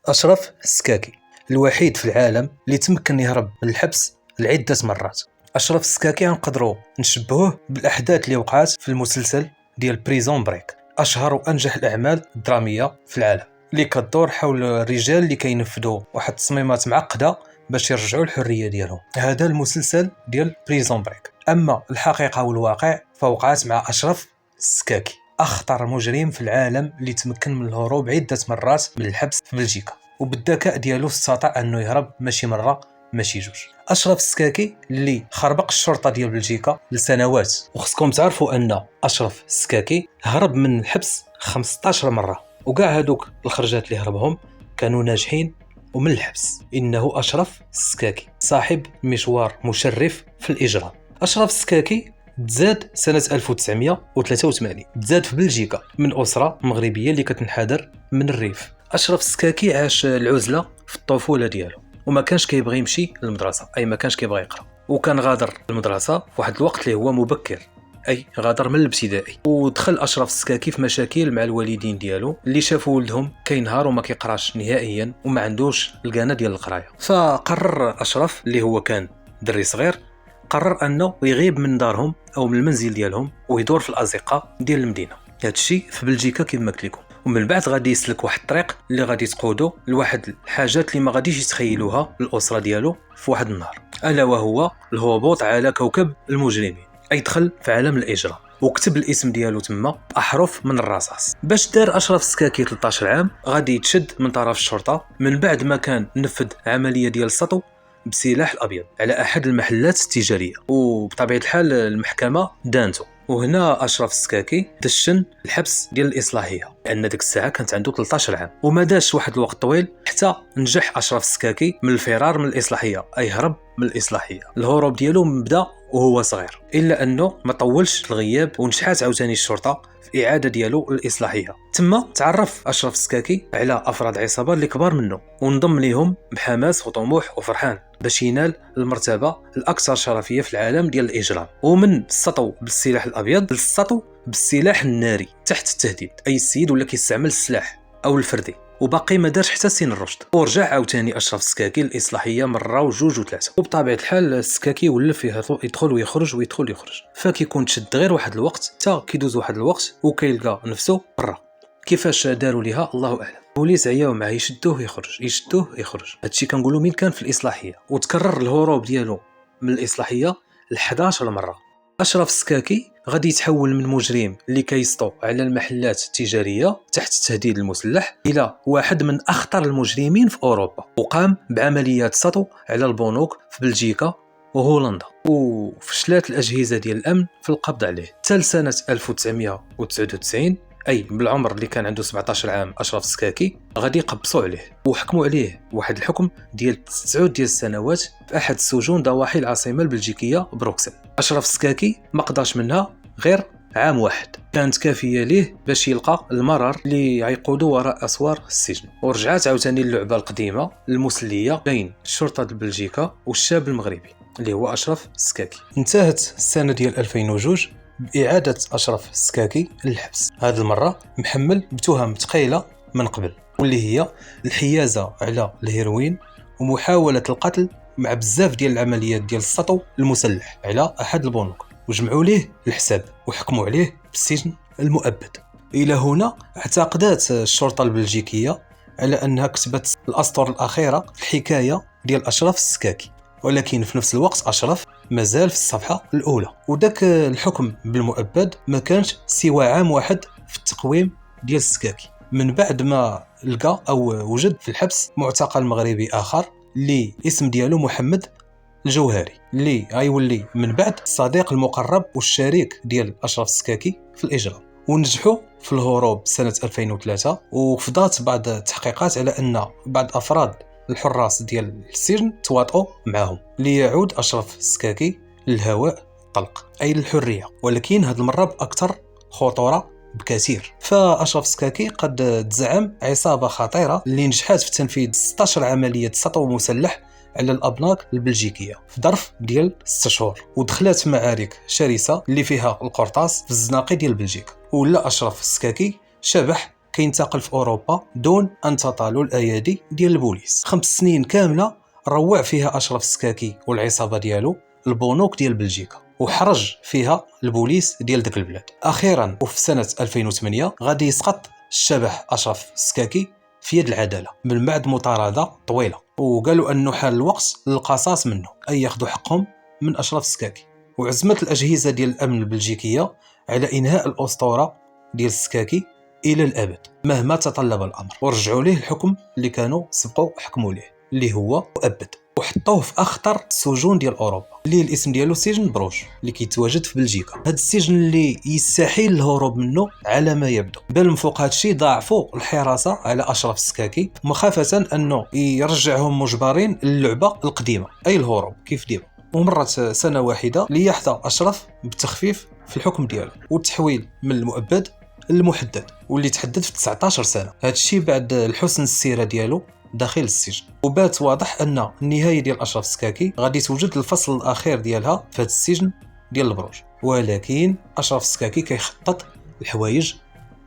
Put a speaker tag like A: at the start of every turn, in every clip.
A: أشرف السكاكي الوحيد في العالم اللي تمكن يهرب من الحبس لعدة مرات. أشرف السكاكي نقدروا نشبهوه بالأحداث اللي وقعت في المسلسل ديال بريزون بريك، أشهر وأنجح الأعمال الدرامية في العالم اللي كتدور حول الرجال اللي كينفذوا واحد التصميمات معقدة باش يرجعوا الحرية ديالهم. هذا المسلسل ديال بريزون بريك. أما الحقيقة والواقع فوقعت مع أشرف السكاكي، أخطر مجرم في العالم اللي تمكن من الهروب عدة مرات من الحبس في بلجيكا، وبالذكاء ديالو استطاع أنه يهرب ماشي مرة ماشي جوج. أشرف السكاكي اللي خربق الشرطة ديال بلجيكا لسنوات، وخصكم تعرفوا أن أشرف السكاكي هرب من الحبس 15 مرة، وكاع هادوك الخرجات اللي هربهم كانوا ناجحين ومن الحبس. إنه أشرف السكاكي صاحب مشوار مشرف في الإجرام. أشرف السكاكي تزاد سنة 1983، تزاد في بلجيكا من أسرة مغربية اللي كتنحدر من الريف. أشرف السكاكي عاش العزلة في الطفولة ديالو، وما كانش كيبغي يمشي للمدرسة، أي ما كانش كيبغي يقرأ، وكان غادر المدرسة في واحد الوقت اللي هو مبكر، أي غادر من الابتدائي. ودخل أشرف السكاكي في مشاكل مع الوالدين ديالو اللي شافوا ولدهم كينهار وما كيقراش نهائيا وما عندوش القانة ديال القراية. فقرر أشرف اللي هو كان دري صغير، قرر انه يغيب من دارهم او من المنزل ديالهم ويدور في الازقه ديال المدينه. هذا الشيء في بلجيكا كما قلت لكم. ومن بعد غادي يسلك واحد الطريق اللي غادي تقودو لواحد الحاجات اللي ما غاديش يتخيلوها الاسره ديالو في واحد النهار، الا وهو الهبوط على كوكب المجرمين، اي دخل في عالم الاجرام وكتب الاسم ديالو تما احرف من الرصاص. باش دار اشرف السكاكي 13 عام غادي يتشد من طرف الشرطه من بعد ما كان نفذ عمليه ديال السطو بسلاح الابيض على احد المحلات التجاريه، وبطبيعه الحال المحكمه دانته. وهنا اشرف السكاكي دشن الحبس ديال الاصلاحيه لان ديك الساعه كانت عنده 13 عام، وما داش واحد الوقت طويل حتى نجح اشرف السكاكي من الفرار من الاصلاحيه، اي هرب من الاصلاحيه. الهروب ديالو بدا وهو صغير، الا انه ما طولش الغياب ونجحات عاوتاني الشرطه في اعاده ديالو للاصلاحيه. تما تعرف اشرف السكاكي على افراد عصابه اللي كبار منه وانضم ليهم بحماس وطموح وفرحان باش ينال المرتبه الاكثر شرفيه في العالم ديال الاجرام. ومن السطو بالسلاح الابيض للسطو بالسلاح الناري تحت التهديد، اي السيد ولا كيستعمل السلاح او الفردي، وباقي ما دارش حتى سن الرشد. ورجع عاوتاني اشرف السكاكي للاصلاحيه مره وجوج وثلاثه، وبطبيعه الحال السكاكي ولف يدخل ويخرج ويدخل ويخرج، فكيكون تشد غير واحد الوقت حتى كيدوز واحد الوقت وكيلقى نفسه برا. كيفاش داروا ليها الله اعلم، البوليس عياو معاه يشدوه يخرج. هادشي كنقولوا مين كان في الاصلاحيه. وتكرر الهروب ديالو من الاصلاحيه 11 مره. اشرف السكاكي غادي يتحول من مجرم اللي كيسطو على المحلات التجاريه تحت التهديد المسلح الى واحد من اخطر المجرمين في اوروبا، وقام بعمليات سطو على البنوك في بلجيكا وهولندا، وفشلت الاجهزه ديال الامن في القبض عليه. حتى سنه 1999 اي بالعمر اللي كان عنده 17 عام اشرف السكاكي غادي يقبصوا عليه وحكموا عليه واحد الحكم ديال 9 ديال السنوات في احد السجون ضواحي العاصمه البلجيكيه بروكسل. اشرف السكاكي ما قداش منها غير عام واحد، كانت كافيه ليه باش يلقى المرار اللي يعيقودو وراء اسوار السجن. ورجعت عاوتاني اللعبه القديمه المسليه بين الشرطه بلجيكا والشاب المغربي اللي هو اشرف السكاكي. انتهت السنه ديال 2002 بإعادة أشرف السكاكي للحبس، هذه المرة محمل بتهم ثقيلة من قبل، واللي هي الحيازة على الهيروين ومحاولة القتل مع بزاف ديال العمليات ديال السطو المسلح على أحد البنوك، وجمعوا ليه الحساب وحكموا عليه بالسجن المؤبد. إلى هنا اعتقدت الشرطة البلجيكية على أنها كتبت الأسطر الأخيرة في الحكاية ديال أشرف السكاكي، ولكن في نفس الوقت أشرف مازال في الصفحة الأولى. وداك الحكم بالمؤبد ما كانش سوى عام واحد في التقويم ديال السكاكي، من بعد ما لقى أو وجد في الحبس معتقل مغربي آخر اللي اسم ديالو محمد الجوهري، اللي غيولي من بعد الصديق المقرب والشريك ديال أشرف السكاكي في الإجرام. ونجحوا في الهروب سنة 2003، وفضات بعض التحقيقات على أن بعض أفراد الحراس ديال السجن تواطؤوا معهم ليعود أشرف السكاكي للهواء الطلق أي للحرية، ولكن هذه المرة بأكثر خطورة بكثير. فأشرف السكاكي قد تزعم عصابة خطيرة اللي نجحت في تنفيذ 16 عملية سطو مسلح على الأبناك البلجيكية في ظرف ديال 6 شهور، ودخلت معارك شرسة اللي فيها القرطاس في الزناقي ديال بلجيكا. ولا أشرف السكاكي شبح كينتقل في أوروبا دون أن تطالوا الأيادي ديال البوليس. 5 سنين كاملة روع فيها أشرف السكاكي والعصابة ديالو البنوك ديال بلجيكا، وحرج فيها البوليس ديال ديك البلاد. أخيرا وفي سنة 2008 غادي يسقط الشبح أشرف السكاكي في يد العدالة من بعد مطاردة طويلة، وقالوا أنه حان الوقت للقصاص منه، أي ياخذوا حقهم من أشرف السكاكي. وعزمت الأجهزة ديال الأمن البلجيكية على إنهاء الأسطورة ديال السكاكي إلى الأبد مهما تطلب الأمر، ورجعوا ليه الحكم اللي كانوا سبقوا حكموا ليه اللي هو مؤبد، وحطوه في أخطر السجون ديال أوروبا اللي الاسم ديالو سجن بروج اللي كيتواجد في بلجيكا. هذا السجن اللي يستحيل الهروب منه على ما يبدو، بل من فوق هذا الشيء ضاعفوا الحراسة على أشرف السكاكي مخافة أنه يرجعهم مجبرين للعبة القديمة أي الهروب كيف ديما. ومرت سنة واحدة ليحظى أشرف بالتخفيف في الحكم ديالو والتحويل من المؤبد للمحدد، واللي تحدد في 19 سنة. هذا الشيء بعد الحسن السيرة ديالو داخل السجن. وبات واضح أن النهاية ديال أشرف السكاكي غادي توجد الفصل الأخير ديالها في هذا السجن ديال البروج، ولكن أشرف السكاكي كيخطط لحوايج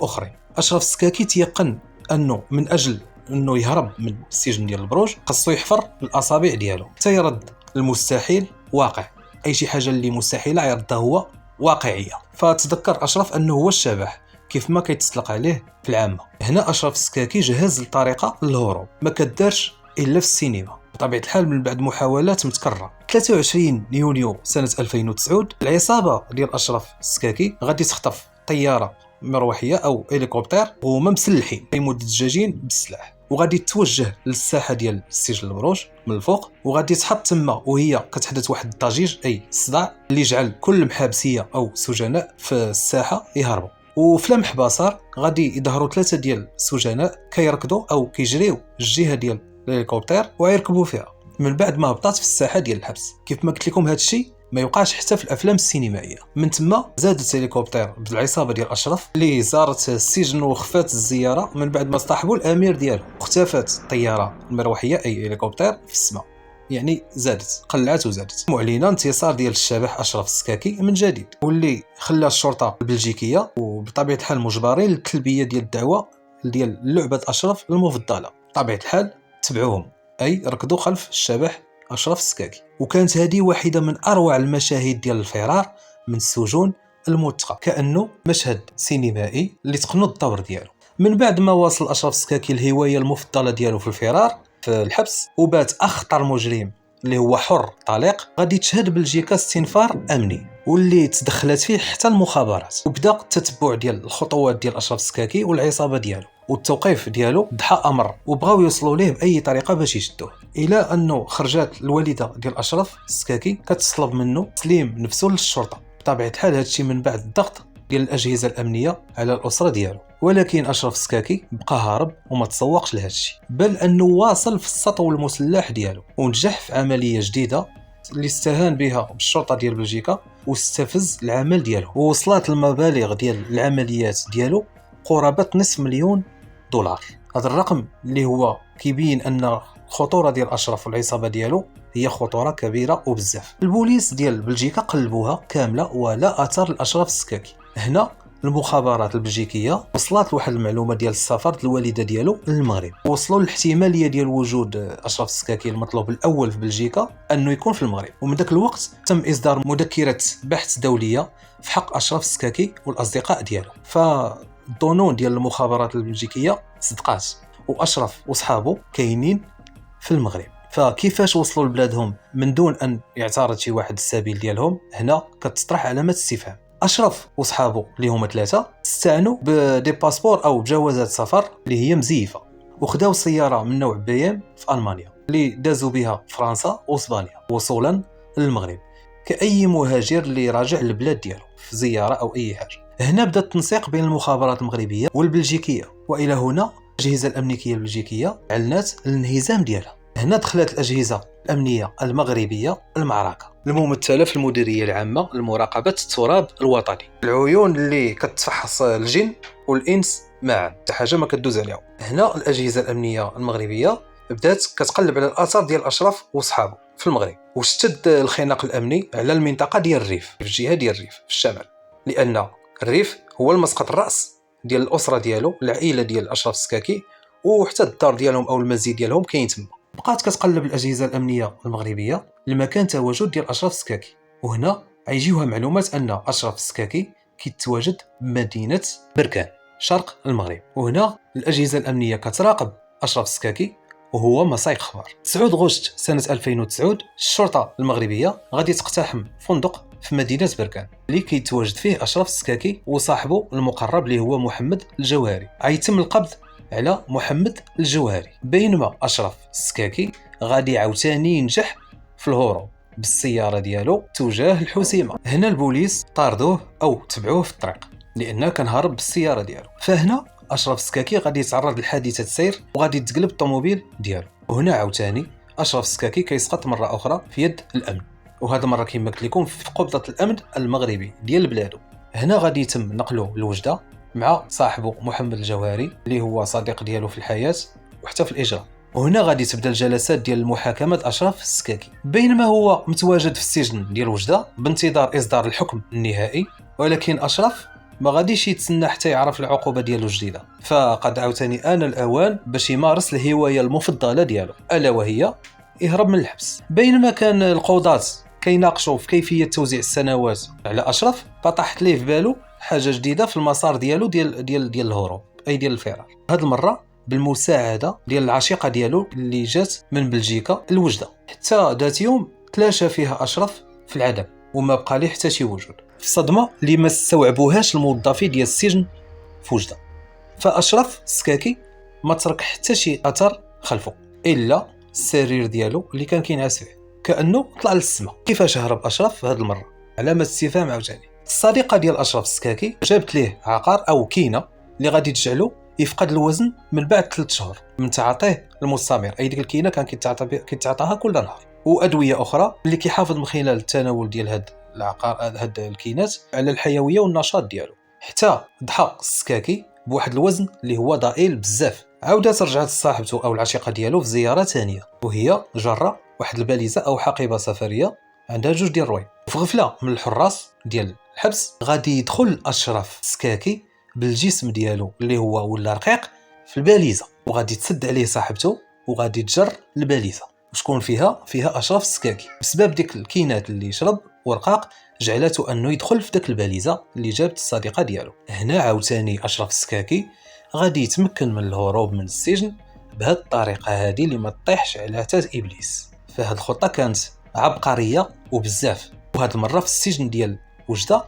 A: أخرين. أشرف السكاكي تيقن أنه من أجل أنه يهرب من السجن ديال البروج خاصو يحفر الأصابع ديالو حتى يرد المستحيل واقع، أي شي حاجة اللي مستحيلة يردها هو واقعية. فتذكر أشرف أنه هو الشبح كيف ما كيتطلق عليه في العامة. هنا أشرف السكاكي جهز الطريقة للهروب ما كدارش إلا في السينما بطبيعة الحال من بعد محاولات متكررة. 23 يونيو سنة 2009 العصابة ديال أشرف السكاكي غادي تخطف طيارة مروحية أو هليكوبتر وهما مسلحين أي مدجاجين بالسلاح، وغادي توجه للساحة ديال سجن البروج من الفوق، وغادي تحط تما وهي كتحدث واحد الضجيج أي صداع اللي يجعل كل محابسية أو سجناء في الساحة يهربوا. وفي لمح بصر غادي يظهروا 3 ديال السجناء كيركضوا او كيجريو الجهه ديال الهليكوبتر ويركبوا فيها من بعد ما هبطات في الساحه ديال الحبس. كيف ما قلت لكم هذا الشيء ما يوقعش حتى في الافلام السينمائيه. من تما زادت الهليكوبتر بالعصابه ديال اشرف اللي زارت السجن وخفات الزياره من بعد ما اصطحبوا الامير ديالو، واختفت الطياره المروحيه اي هليكوبتر في السماء، يعني زادت قلعت وزادت، معلنا انتصار ديال الشبح أشرف السكاكي من جديد، واللي خلى الشرطة البلجيكية وبطبيعة الحال مجبرين للتلبية ديال الدعوة ديال لعبة أشرف المفضلة. بطبيعة الحال تبعوهم أي ركضوا خلف الشبح أشرف السكاكي. وكانت هذه واحدة من أروع المشاهد ديال الفرار من السجون الموثقة، كأنه مشهد سينمائي اللي تقنوا الدور ديالو. من بعد ما واصل أشرف السكاكي الهواية المفضلة ديالو في الفرار في الحبس وبات أخطر مجرم اللي هو حر طليق، غادي تشهد بلجيكا استنفار أمني واللي تدخلت فيه حتى المخابرات، وبدا التتبع ديال الخطوات ديال أشرف السكاكي والعصابة ديالو والتوقيف ديالو ضحى أمر، وبغاو يوصلوا ليه بأي طريقة باش يشدوه، إلى أنه خرجت الوالدة ديال أشرف السكاكي كتطلب منه تسليم نفسه للشرطة. بطبيعة الحال هادشي من بعد الضغط ديال الأجهزة الأمنية على الأسرة ديالو، ولكن أشرف السكاكي بقى هارب وما تسوقش لهادشي، بل أنه واصل في السطو المسلح ديالو ونجح في عملية جديدة اللي استهان بها بالشرطة ديال بلجيكا واستفز العمل ديالو، ووصلت المبالغ ديال العمليات ديالو قرابة $500,000. هذا الرقم اللي هو كيبين أن الخطورة ديال أشرف والعصابة ديالو هي خطورة كبيرة وبزاف. البوليس ديال بلجيكا قلبوها كاملة ولا أثر لأشرف السكاكي. هنا المخابرات البلجيكيه وصلت لواحد المعلومه ديال السفر الوالده ديالو للمغرب، وصلوا للاحتماليه ديال وجود اشرف السكاكي المطلوب الاول في بلجيكا انه يكون في المغرب. ومن ذاك الوقت تم اصدار مذكره بحث دوليه في حق اشرف السكاكي والاصدقاء ديالو، فالظنون ديال المخابرات البلجيكيه صدقات واشرف واصحابه كاينين في المغرب. فكيفاش وصلوا لبلادهم من دون ان يعترض شي واحد السبيل ديالهم؟ هنا كتطرح علامه استفهام. أشرف وصحابه اللي هما 3 استعنوا بدي باسبور أو بجوازات سفر اللي هي مزيفة، وخداو سيارة من نوع بيام في ألمانيا اللي دازوا بها فرنسا وإسبانيا وصولا للمغرب كأي مهاجر اللي راجع للبلاد ديالو في زيارة أو أي حاجة. هنا بدأ التنسيق بين المخابرات المغربية والبلجيكية، وإلى هنا الأجهزة الأمنية البلجيكية أعلنت الانهزام ديالها. هنا دخلت الأجهزة الأمنية المغربية المعركة الممثلة في المديرية العامة لمراقبة التراب الوطني، العيون اللي كتفحص الجن والإنس معا، حتى حاجة ما كدوز عليهم. هنا الأجهزة الأمنية المغربية بدات كتقلب على الأثر ديال أشرف وصحابه في المغرب، واشتد الخناق الأمني على المنطقة ديال الريف في الجهة ديال الريف في الشمال، لأن الريف هو المسقط الرأس ديال الاسره ديالو، العائله ديال اشرف السكاكي، وحتى الدار ديالهم او المزيد ديالهم كاين تما. بقات كتقلب الاجهزه الامنيه المغربيه لمكان تواجد ديال اشرف السكاكي، وهنا غيجيوها معلومات ان اشرف السكاكي كيتواجد بمدينه بركان شرق المغرب. وهنا الاجهزه الامنيه كتراقب اشرف السكاكي وهو ما سايق خبر. 9 غشت سنه 2009 الشرطه المغربيه غادي تقتحم فندق في مدينه بركان اللي كيتواجد فيه اشرف السكاكي وصاحبه المقرب اللي هو محمد الجوهري. غيتم القبض على محمد الجوهري، بينما اشرف السكاكي غادي عاوتاني ينجح في الهروب بالسياره ديالو تجاه الحسيمه. هنا البوليس طاردوه او تبعوه في الطريق لانه كان هارب بالسياره ديالو. فهنا اشرف السكاكي غادي يتعرض لحادثه سير وغادي تقلب الطوموبيل ديالو. وهنا عاوتاني اشرف السكاكي كيسقط مره اخرى في يد الامن، وهذا مره كما قلت لكم في قبضه الامن المغربي ديال بلادو. هنا غادي يتم نقله لوجده مع صاحبه محمد الجوهري اللي هو صديق ديالو في الحياه وحتى في الاجراء. وهنا غادي تبدا الجلسات ديال المحاكمه اشرف السكاكي بينما هو متواجد في السجن ديال وجده بانتظار اصدار الحكم النهائي. ولكن اشرف ما غاديش يتسنى حتى يعرف العقوبه ديالو الجديده، فقد عاوتاني آن الأوان باش يمارس الهوايه المفضله ديالو الا وهي يهرب من الحبس. بينما كان القضاة كيناقشوا في كيفيه توزيع السنوات على اشرف، فطاحت ليه في بالو حاجه جديده في المسار ديالو ديال الهروب، اي ديال الفرار. هذه المره بالمساعده ديال العشيقه ديالو اللي جات من بلجيكا لوجده. حتى ذات يوم تلاشى فيها اشرف في العدم وما بقى ليه حتى شي وجود، في صدمه اللي ما استوعبوهاش الموظفين ديال السجن في وجده. فاشرف السكاكي ما ترك حتى شي اثر خلفه الا السرير ديالو اللي كان كينعس فيه، كانه طلع للسماء. كيفاش هرب اشرف هذه المره؟ علامه استفهام عاوتاني. الصديقه ديال اشرف السكاكي جابت ليه عقار او كينه اللي غادي تجعله يفقد الوزن من بعد 3 شهور من تعاطيه المستمر. اي ديك الكينه كان كيتعاطاها كل نهار، وادويه اخرى اللي كيحافظ من خلال التناول ديال هاد العقار هاد الكينات على الحيويه والنشاط ديالو. حتى ضحى السكاكي بواحد الوزن اللي هو ضئيل بزاف. عاودت رجعت صاحبته او العشيقه ديالو في زياره ثانيه، وهي جره واحد الباليزه او حقيبه سفريه عندها 2 ديال الروي. في غفله من الحراس ديال الحبس غادي يدخل اشرف السكاكي بالجسم ديالو اللي هو ولا رقيق في الباليزه، وغادي تسد عليه صاحبته وغادي تجر الباليزه. وشكون فيها اشرف السكاكي. بسبب ديك الكينات اللي شرب ورقاق جعلته انه يدخل في داك الباليزه اللي جابت الصديقه ديالو. هنا عاوتاني اشرف السكاكي غادي يتمكن من الهروب من السجن بهذه الطريقه هذه اللي ما تطيحش على حتى ابليس. فهاد الخطه كانت عبقريه وبزاف، وهاد المره في السجن ديال وجده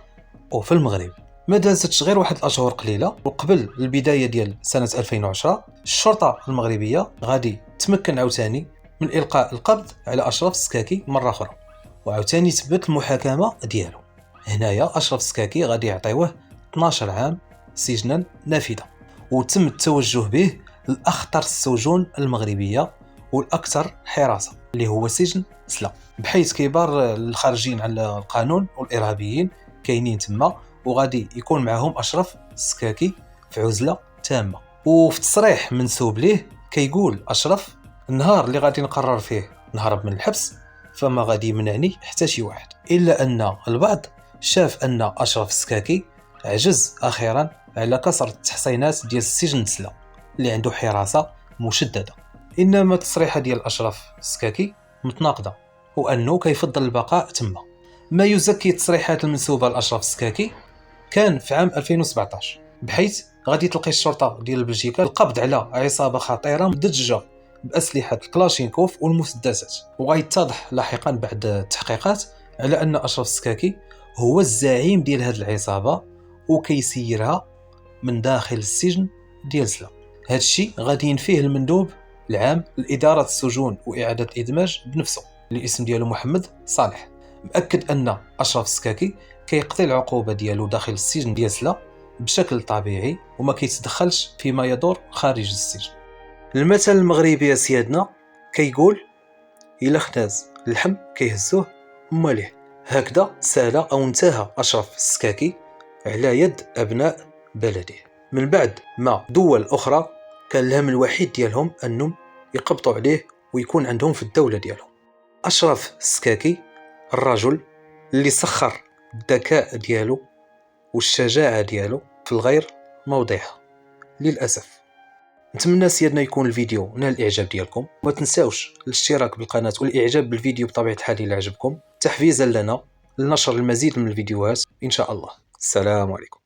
A: وفي المغرب. ما دازتش غير واحد الاشهر قليله وقبل البدايه ديال سنه 2010 الشرطه المغربيه غادي تمكن عاوتاني من القاء القبض على اشرف السكاكي مره اخرى، وعاوتاني تثبت المحاكمه ديالو. هنايا اشرف السكاكي غادي يعطيوه 12 عام سجنا نافذه، وتم التوجه به لاخطر السجون المغربيه والاكثر حراسه اللي هو سجن سلا، بحيث كبار الخارجين على القانون والارهابيين كاينين تما، وغادي يكون معهم اشرف السكاكي في عزله تامه. وفي تصريح منسوب ليه كيقول اشرف: النهار اللي غادي نقرر فيه نهرب من الحبس فما غادي يمنعني حتى شي واحد. الا ان البعض شاف ان اشرف السكاكي عجز اخيرا على كسر التحصينات ديال السجن سلا اللي عنده حراسه مشدده. انما التصريحه ديال اشرف السكاكي متناقضه، وانه كيفضل البقاء تما. ما يزكي التصريحات المنسوبه لاشرف السكاكي كان في عام 2017، بحيث غادي تلقي الشرطه ديال بلجيكا القبض على عصابه خطيره مدججه باسلحه الكلاشينكوف والمسدسات. وغيتضح لاحقا بعد التحقيقات على ان اشرف السكاكي هو الزعيم ديال هذه العصابه وكيسيرها من داخل السجن ديال سلا. هذا الشيء غادي ينفيه المندوب العام لاداره السجون واعاده الادماج بنفسه اللي الاسم ديالو محمد صالح، مأكد ان اشرف السكاكي كيقضي العقوبه ديالو داخل السجن ديال سلا بشكل طبيعي وما كيتدخلش فيما يدور خارج السجن. المثل المغربي يا سيادنا كيقول: الا خناز اللحم كيهزوه ماليه. هكذا سال او انتهى اشرف السكاكي على يد ابناء بلده، من بعد ما دول اخرى كان الهم الوحيد ديالهم انهم يقبطوا عليه ويكون عندهم في الدوله ديالهم. اشرف السكاكي الرجل اللي سخر الذكاء ديالو والشجاعه ديالو في الغير موضحة للأسف. نتمنى سيادنا يكون الفيديو نال الإعجاب ديالكم، وما تنساوش الاشتراك بالقناة والإعجاب بالفيديو بطبيعة الحال إلا عجبكم، تحفيزا لنا لنشر المزيد من الفيديوهات إن شاء الله. السلام عليكم.